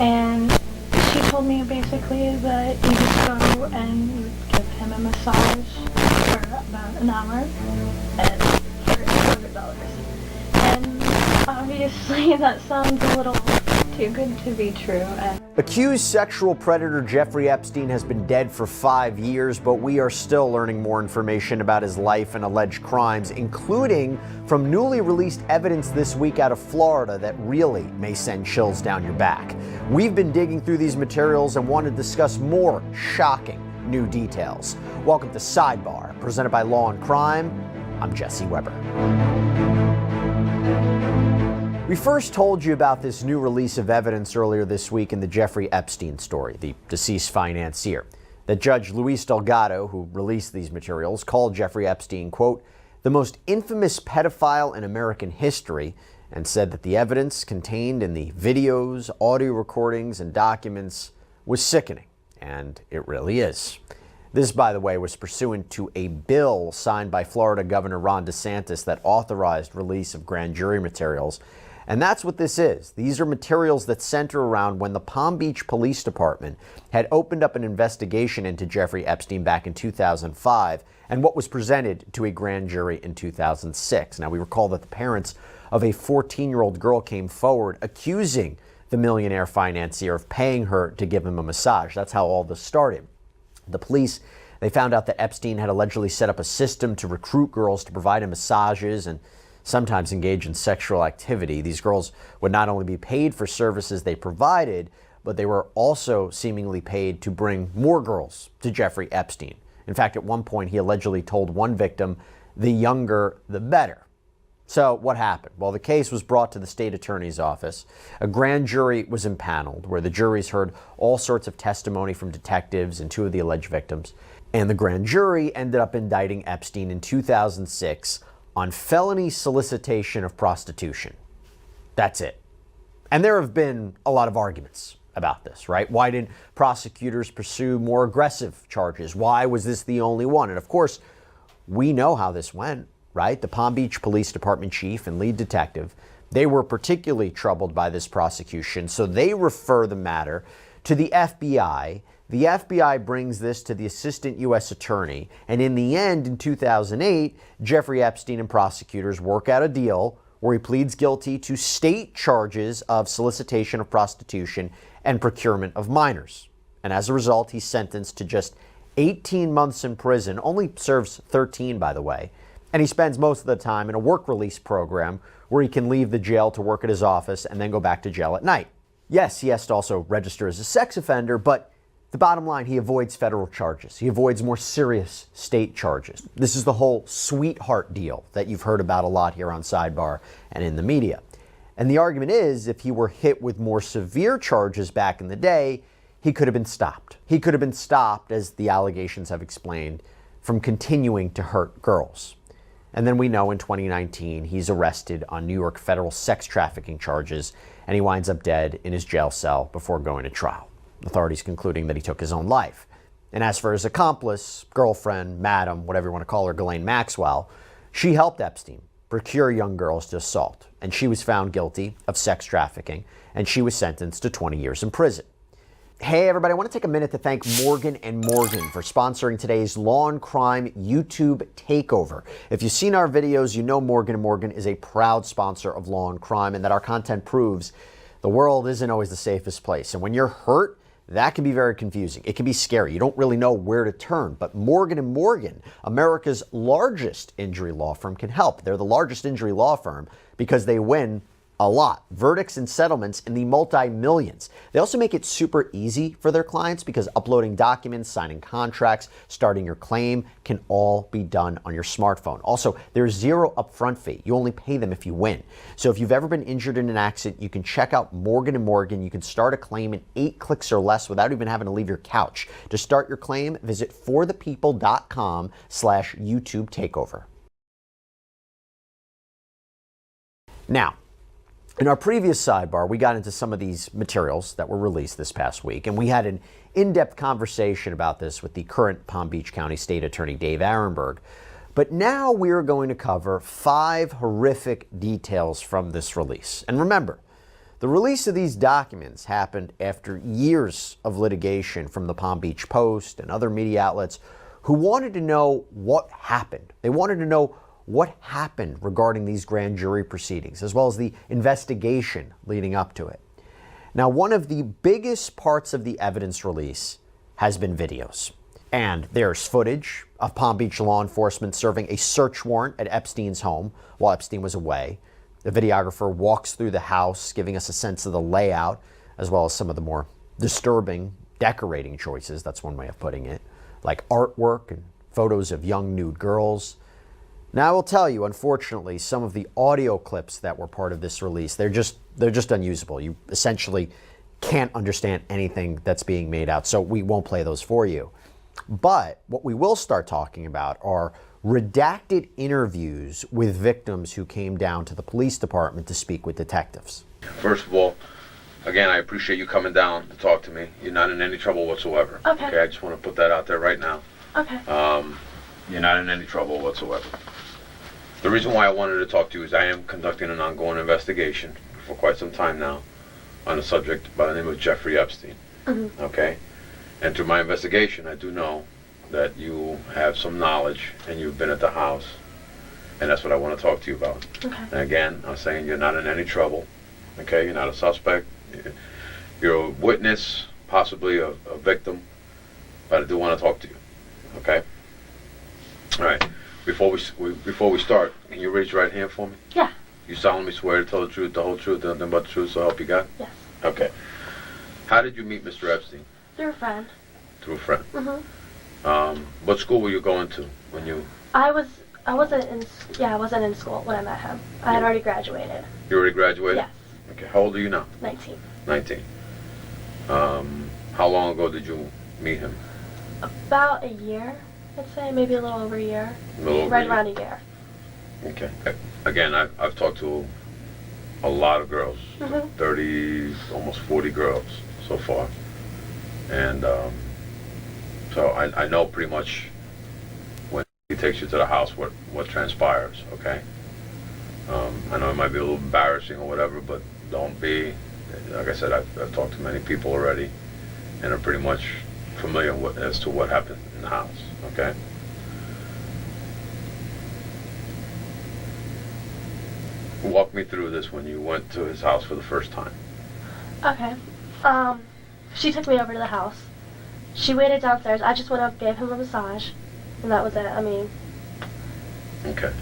And she told me basically that you just go and you give him a massage for about an hour and for $200. And obviously that sounds a little too good to be true. Accused sexual predator Jeffrey Epstein has been dead for 5 years, but we are still learning more information about his life and alleged crimes, including from newly released evidence this week out of Florida that really may send chills down your back. We've been digging through these materials and want to discuss more shocking new details. Welcome to Sidebar, presented by Law and Crime. I'm Jesse Weber. We first told you about this new release of evidence earlier this week in the Jeffrey Epstein story, the deceased financier, that Judge Luis Delgado, who released these materials, called Jeffrey Epstein, quote, the most infamous pedophile in American history, and said that the evidence contained in the videos, audio recordings, and documents was sickening. And it really is. This, by the way, was pursuant to a bill signed by Florida Governor Ron DeSantis that authorized release of grand jury materials. And that's what this is. These are materials that center around when the Palm Beach Police Department had opened up an investigation into Jeffrey Epstein back in 2005 and what was presented to a grand jury in 2006. Now, we recall that the parents of a 14-year-old girl came forward accusing the millionaire financier of paying her to give him a massage. That's how all this started. The police, they found out that Epstein had allegedly set up a system to recruit girls to provide him massages and sometimes engage in sexual activity. These girls would not only be paid for services they provided, but they were also seemingly paid to bring more girls to Jeffrey Epstein. In fact, at one point, he allegedly told one victim, the younger, the better. So what happened? Well, the case was brought to the state attorney's office. A grand jury was impaneled where the juries heard all sorts of testimony from detectives and two of the alleged victims. And the grand jury ended up indicting Epstein in 2006 on felony solicitation of prostitution. That's it. And there have been a lot of arguments about this, right? Why didn't prosecutors pursue more aggressive charges? Why was this the only one? And of course, we know how this went, right? The Palm Beach Police Department chief and lead detective, they were particularly troubled by this prosecution, so they refer the matter to the FBI. The FBI brings this to the assistant U.S. attorney, and in the end, in 2008, Jeffrey Epstein and prosecutors work out a deal where he pleads guilty to state charges of solicitation of prostitution and procurement of minors. And as a result, he's sentenced to just 18 months in prison, only serves 13, by the way, and he spends most of the time in a work release program where he can leave the jail to work at his office and then go back to jail at night. Yes, he has to also register as a sex offender, but the bottom line, he avoids federal charges. He avoids more serious state charges. This is the whole sweetheart deal that you've heard about a lot here on Sidebar and in the media. And the argument is, if he were hit with more severe charges back in the day, he could have been stopped. He could have been stopped, as the allegations have explained, from continuing to hurt girls. And then we know in 2019, he's arrested on New York federal sex trafficking charges, and he winds up dead in his jail cell before going to trial. Authorities concluding that he took his own life. And as for his accomplice, girlfriend, madam, whatever you want to call her, Ghislaine Maxwell, she helped Epstein procure young girls to assault, and she was found guilty of sex trafficking, and she was sentenced to 20 years in prison. Hey everybody, I want to take a minute to thank Morgan & Morgan for sponsoring today's Law and Crime YouTube takeover. If you've seen our videos, you know Morgan & Morgan is a proud sponsor of Law and Crime, and that our content proves the world isn't always the safest place. And when you're hurt, that can be very confusing. It can be scary. You don't really know where to turn. But Morgan & Morgan, America's largest injury law firm, can help. They're the largest injury law firm because they win a lot. Verdicts and settlements in the multi-millions. They also make it super easy for their clients because uploading documents, signing contracts, starting your claim can all be done on your smartphone. Also, there's zero upfront fee. You only pay them if you win. So if you've ever been injured in an accident, you can check out Morgan & Morgan. You can start a claim in 8 clicks or less without even having to leave your couch. To start your claim, visit forthepeople.com/YouTube takeover. Now, in our previous sidebar, we got into some of these materials that were released this past week, and we had an in-depth conversation about this with the current Palm Beach County State Attorney Dave Arenberg. But now we are going to cover 5 horrific details from this release. And remember, The release of these documents happened after years of litigation from the Palm Beach Post and other media outlets who wanted to know what happened. They wanted to know what happened regarding these grand jury proceedings, as well as the investigation leading up to it. Now, one of the biggest parts of the evidence release has been videos. And there's footage of Palm Beach law enforcement serving a search warrant at Epstein's home while Epstein was away. The videographer walks through the house, giving us a sense of the layout, as well as some of the more disturbing decorating choices, that's one way of putting it, like artwork and photos of young nude girls. Now, I will tell you, unfortunately, some of the audio clips that were part of this release, they're just unusable. You essentially can't understand anything that's being made out, so we won't play those for you. But what we will start talking about are redacted interviews with victims who came down to the police department to speak with detectives. First of all, again, I appreciate you coming down to talk to me. You're not in any trouble whatsoever. Okay. I just want to put that out there right now. Okay. You're not in any trouble whatsoever. The reason why I wanted to talk to you is I am conducting an ongoing investigation for quite some time now on a subject by the name of Jeffrey Epstein. Mm-hmm. Okay? And through my investigation, I do know that you have some knowledge and you've been at the house, and that's what I want to talk to you about. Okay. And again, I'm saying you're not in any trouble. Okay? You're not a suspect. You're a witness, possibly a victim, but I do want to talk to you. Okay? All right. Before we start, can you raise your right hand for me? Yeah. You solemnly swear to tell the truth, the whole truth, and nothing but the truth, so help you God? Yes. Okay. How did you meet Mr. Epstein? Through a friend. Through a friend. Mm-hmm. What school were you going to when you... I wasn't in school when I met him. I had already graduated. You already graduated? Yes. Okay. How old are you now? 19. 19. How long ago did you meet him? About a year, I'd say. Maybe a little over a year. A little over right a year. around a year. Okay. Again, I've talked to a lot of girls. Mm-hmm. 30, almost 40 girls so far. And so I know pretty much when he takes you to the house what transpires, okay? I know it might be a little embarrassing or whatever, but don't be. Like I said, I've talked to many people already, and are pretty much familiar as to what happened in the house, okay? Walk me through this when you went to his house for the first time. Okay. She took me over to the house. She waited downstairs. I just went up, gave him a massage, and that was it. I mean... Okay.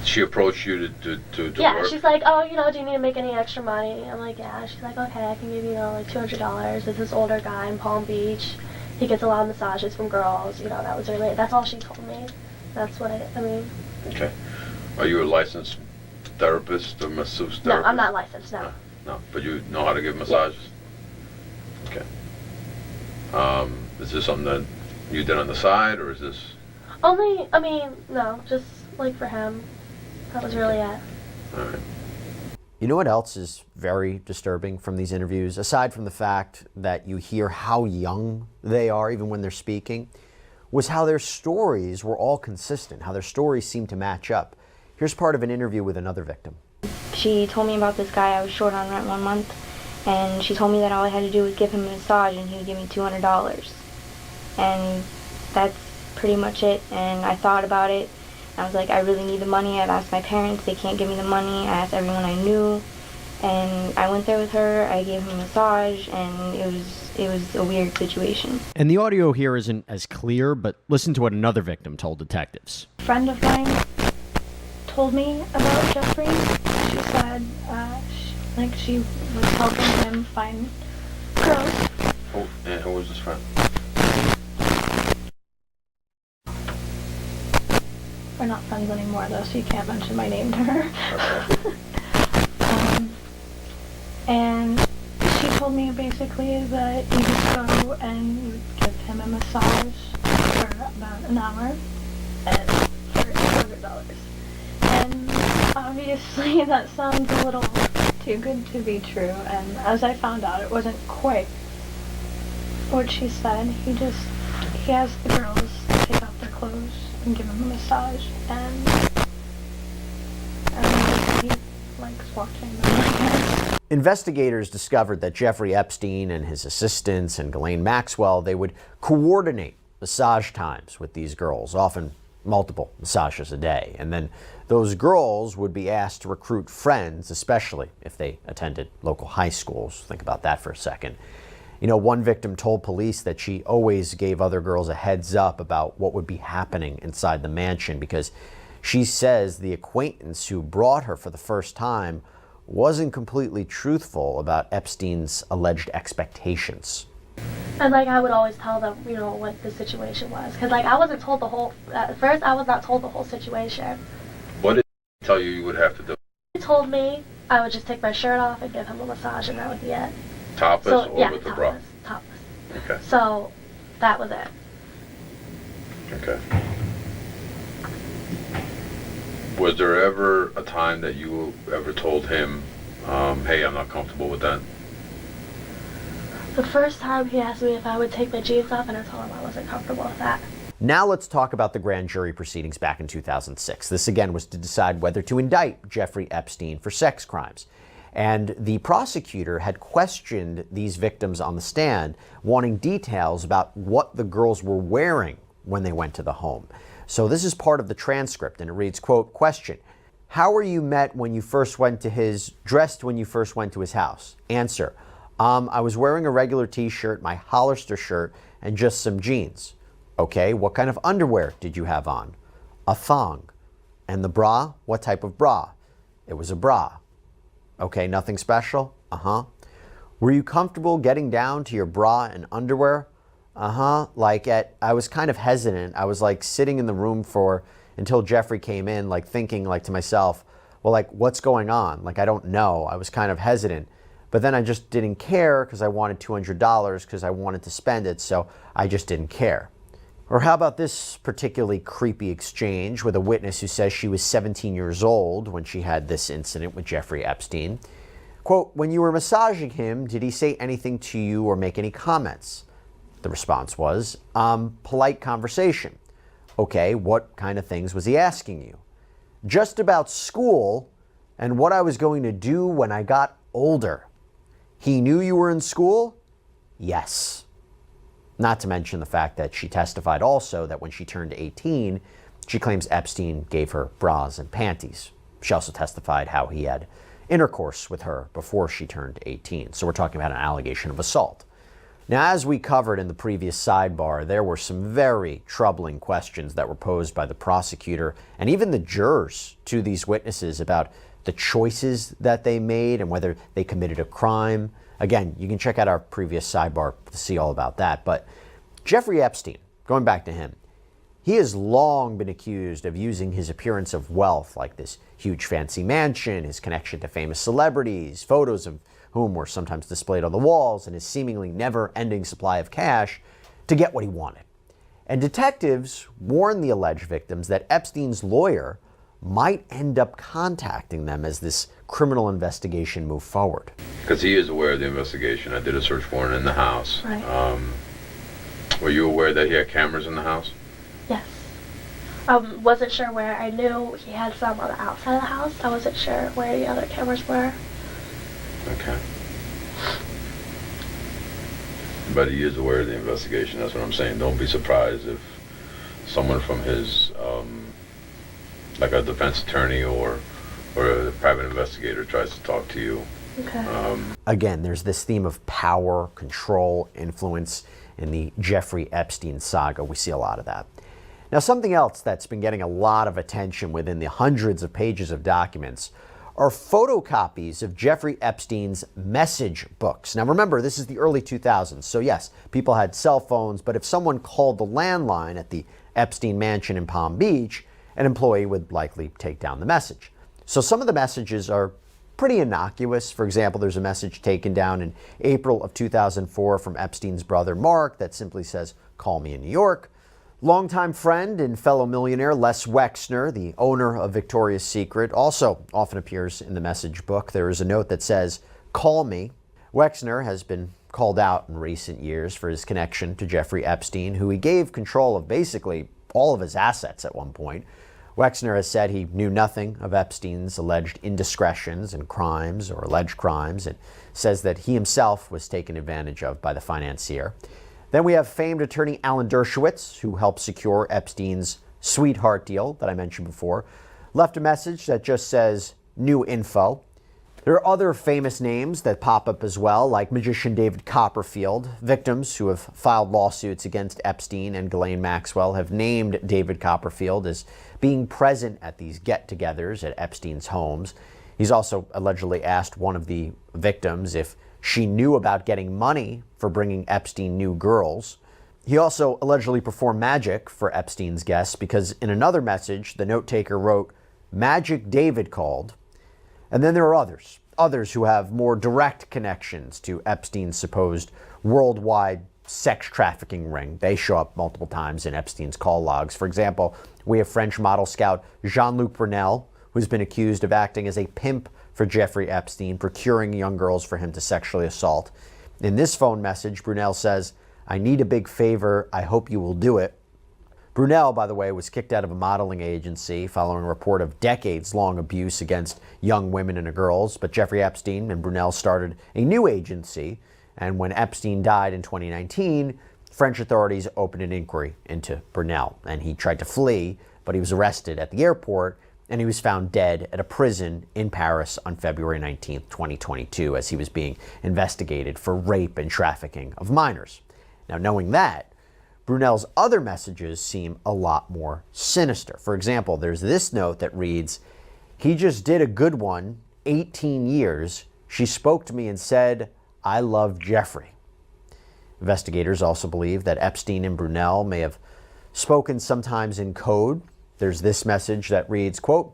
She approached you to yeah, work? she's like, oh, do you need to make any extra money? I'm like, yeah. She's like, okay, I can give you, like $200. It's this older guy in Palm Beach. He gets a lot of massages from girls. That was really... That's all she told me. That's what I mean... Okay. Are you a licensed therapist or masseuse therapist? No, I'm not licensed, no. No, but you know how to give massages? Yeah. Okay. Is this something that you did on the side, or is this... No, just, like, for him. That was really it. All right. You know what else is very disturbing from these interviews, aside from the fact that you hear how young they are even when they're speaking, was how their stories were all consistent, how their stories seemed to match up. Here's part of an interview with another victim. She told me about this guy I was short on rent 1 month, and she told me that all I had to do was give him a massage and he would give me $200. And that's pretty much it. And I thought about it. I was like, I really need the money. I've asked my parents, they can't give me the money. I asked everyone I knew, and I went there with her. I gave him a massage, and it was a weird situation. And the audio here isn't as clear, but listen to what another victim told detectives. A friend of mine told me about Jeffrey. She said she was helping him find girls. Who was this friend? We're not friends anymore, though, so you can't mention my name to her. Okay. And she told me basically that you just go and you give him a massage for about an hour and for $200. And obviously that sounds a little too good to be true, and as I found out, it wasn't quite what she said. He has the girls take off their clothes and give him a massage, and he likes watching them, I guess. Investigators discovered that Jeffrey Epstein and his assistants and Ghislaine Maxwell, they would coordinate massage times with these girls, often multiple massages a day. And then those girls would be asked to recruit friends, especially if they attended local high schools. Think about that for a second. You know, one victim told police that she always gave other girls a heads up about what would be happening inside the mansion because she says the acquaintance who brought her for the first time wasn't completely truthful about Epstein's alleged expectations. And like I would always tell them, you know, what the situation was, because like I wasn't told the whole. At first, I was not told the whole situation. What did he tell you would have to do? He told me I would just take my shirt off and give him a massage, and that would be it. Topless So, or yeah, with the bra? topless. Okay. So that was it. Okay. Was there ever a time that you ever told him, hey, I'm not comfortable with that? The first time he asked me if I would take my jeans off, and I told him I wasn't comfortable with that. Now let's talk about the grand jury proceedings back in 2006. This again was to decide whether to indict Jeffrey Epstein for sex crimes. And the prosecutor had questioned these victims on the stand, wanting details about what the girls were wearing when they went to the home. So this is part of the transcript, and it reads, quote, question, how were you met when you first went to dressed when you first went to his house? Answer, I was wearing a regular t-shirt, my Hollister shirt, and just some jeans. Okay, what kind of underwear did you have on? A thong. And the bra? What type of bra? It was a bra. Okay, nothing special? Uh-huh. Were you comfortable getting down to your bra and underwear? Uh-huh. I was kind of hesitant. I was like sitting in the room until Jeffrey came in, like thinking like to myself, well, like what's going on? Like, I don't know. I was kind of hesitant, but then I just didn't care because I wanted $200 because I wanted to spend it. So I just didn't care. Or how about this particularly creepy exchange with a witness who says she was 17 years old when she had this incident with Jeffrey Epstein. Quote, when you were massaging him, did he say anything to you or make any comments? The response was, polite conversation. Okay, what kind of things was he asking you? Just about school and what I was going to do when I got older. He knew you were in school? Yes. Not to mention the fact that she testified also that when she turned 18, she claims Epstein gave her bras and panties. She also testified how he had intercourse with her before she turned 18. So we're talking about an allegation of assault. Now, as we covered in the previous sidebar, there were some very troubling questions that were posed by the prosecutor and even the jurors to these witnesses about the choices that they made and whether they committed a crime. Again, you can check out our previous sidebar to see all about that. But Jeffrey Epstein, going back to him, he has long been accused of using his appearance of wealth, like this huge fancy mansion, his connection to famous celebrities, photos of whom were sometimes displayed on the walls, and his seemingly never-ending supply of cash to get what he wanted. And detectives warned the alleged victims that Epstein's lawyer might end up contacting them as this criminal investigation moved forward. Because he is aware of the investigation. I did a search warrant in the house. Right. Were you aware that he had cameras in the house? Yes. Wasn't sure where. I knew he had some on the outside of the house. I wasn't sure where the other cameras were. Okay. But he is aware of the investigation. That's what I'm saying. Don't be surprised if someone from his, like a defense attorney or a private investigator tries to talk to you. Okay. Again, there's this theme of power, control, influence in the Jeffrey Epstein saga. We see a lot of that. Now, something else that's been getting a lot of attention within the hundreds of pages of documents are photocopies of Jeffrey Epstein's message books. Now remember, this is the early 2000s, so yes, people had cell phones, but if someone called the landline at the Epstein mansion in Palm Beach, an employee would likely take down the message. So some of the messages are pretty innocuous. For example, there's a message taken down in April of 2004 from Epstein's brother Mark that simply says, "Call me in New York." Longtime friend and fellow millionaire Les Wexner, the owner of Victoria's Secret, also often appears in the message book. There is a note that says, "Call me." Wexner has been called out in recent years for his connection to Jeffrey Epstein, who he gave control of basically all of his assets at one point. Wexner has said he knew nothing of Epstein's alleged indiscretions and crimes or alleged crimes, and says that he himself was taken advantage of by the financier. Then we have famed attorney Alan Dershowitz, who helped secure Epstein's sweetheart deal that I mentioned before, left a message that just says new info. There are other famous names that pop up as well, like magician David Copperfield. Victims who have filed lawsuits against Epstein and Ghislaine Maxwell have named David Copperfield as being present at these get-togethers at Epstein's homes. He's also allegedly asked one of the victims if she knew about getting money for bringing Epstein new girls. He also allegedly performed magic for Epstein's guests because in another message, the note-taker wrote, "Magic David called." And then there are others who have more direct connections to Epstein's supposed worldwide sex trafficking ring. They show up multiple times in Epstein's call logs. For example, we have French model scout Jean-Luc Brunel, who's been accused of acting as a pimp for Jeffrey Epstein, procuring young girls for him to sexually assault. In this phone message, Brunel says, "I need a big favor. I hope you will do it." Brunel, by the way, was kicked out of a modeling agency following a report of decades-long abuse against young women and girls. But Jeffrey Epstein and Brunel started a new agency, and when Epstein died in 2019, French authorities opened an inquiry into Brunel, and he tried to flee, but he was arrested at the airport, and he was found dead at a prison in Paris on February 19th, 2022, as he was being investigated for rape and trafficking of minors. Now, knowing that, Brunel's other messages seem a lot more sinister. For example, there's this note that reads, "He just did a good one, 18 years. She spoke to me and said, 'I love Jeffrey.'" Investigators also believe that Epstein and Brunel may have spoken sometimes in code. There's this message that reads, quote,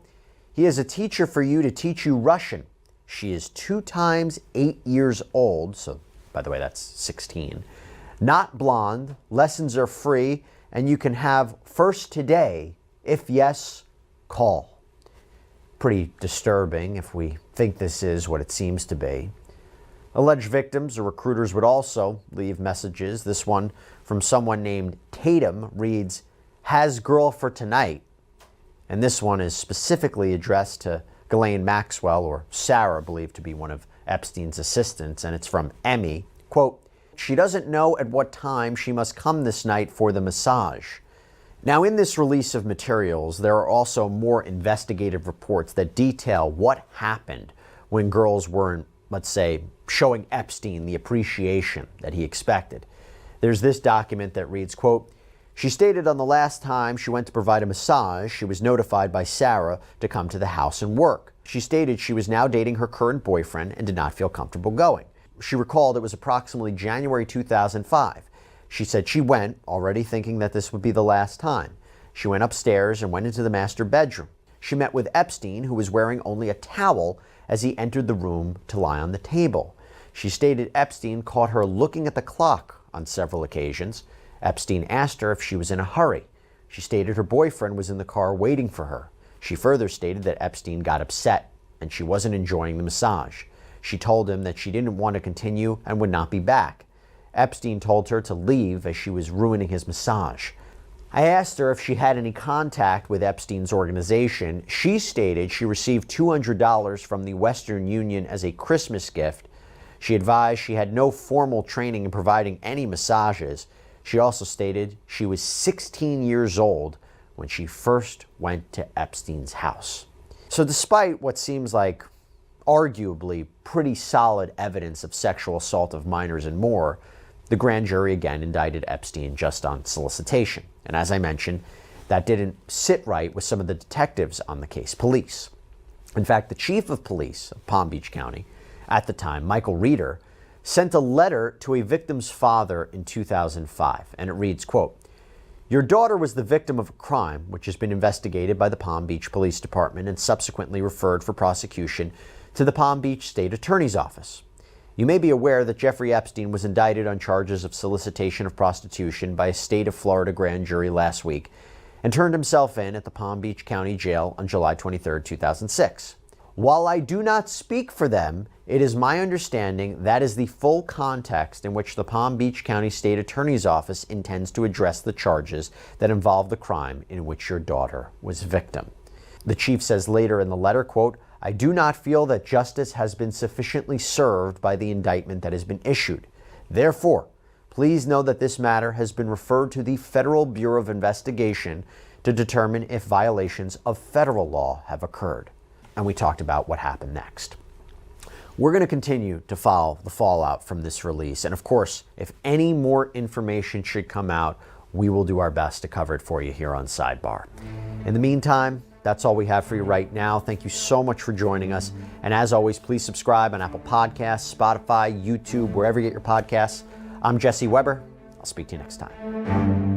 "He is a teacher for you to teach you Russian. She is 2 times 8 years old," so by the way, that's 16. "Not blonde, lessons are free, and you can have first today. If yes, call." Pretty disturbing if we think this is what it seems to be. Alleged victims or recruiters would also leave messages. This one from someone named Tatum reads, "Has girl for tonight." And this one is specifically addressed to Ghislaine Maxwell, or Sarah, believed to be one of Epstein's assistants, and it's from Emmy. Quote, "She doesn't know at what time she must come this night for the massage." Now, in this release of materials, there are also more investigative reports that detail what happened when girls weren't, let's say, showing Epstein the appreciation that he expected. There's this document that reads, quote, "She stated on the last time she went to provide a massage, she was notified by Sarah to come to the house and work. She stated she was now dating her current boyfriend and did not feel comfortable going. She recalled it was approximately January 2005. She said she went, already thinking that this would be the last time. She went upstairs and went into the master bedroom. She met with Epstein, who was wearing only a towel as he entered the room to lie on the table. She stated Epstein caught her looking at the clock on several occasions. Epstein asked her if she was in a hurry. She stated her boyfriend was in the car waiting for her. She further stated that Epstein got upset and she wasn't enjoying the massage. She told him that she didn't want to continue and would not be back. Epstein told her to leave as she was ruining his massage. I asked her if she had any contact with Epstein's organization. She stated she received $200 from the Western Union as a Christmas gift. She advised she had no formal training in providing any massages. She also stated she was 16 years old when she first went to Epstein's house. So despite what seems like arguably pretty solid evidence of sexual assault of minors and more, the grand jury again indicted Epstein just on solicitation. And as I mentioned, that didn't sit right with some of the detectives on the case, police. In fact, the chief of police of Palm Beach County at the time, Michael Reeder, sent a letter to a victim's father in 2005, and it reads, quote, "Your daughter was the victim of a crime which has been investigated by the Palm Beach Police Department and subsequently referred for prosecution to the Palm Beach State Attorney's Office. You may be aware that Jeffrey Epstein was indicted on charges of solicitation of prostitution by a state of Florida grand jury last week and turned himself in at the Palm Beach County Jail on July 23, 2006. While I do not speak for them, it is my understanding that is the full context in which the Palm Beach County State Attorney's Office intends to address the charges that involve the crime in which your daughter was victim. The chief says later in the letter, quote, I do not feel that justice has been sufficiently served by the indictment that has been issued. Therefore, please know that this matter has been referred to the Federal Bureau of Investigation to determine if violations of federal law have occurred. And we talked about what happened next. We're going to continue to follow the fallout from this release. And of course, if any more information should come out, we will do our best to cover it for you here on Sidebar. In the meantime, that's all we have for you right now. Thank you so much for joining us. And as always, please subscribe on Apple Podcasts, Spotify, YouTube, wherever you get your podcasts. I'm Jesse Weber. I'll speak to you next time.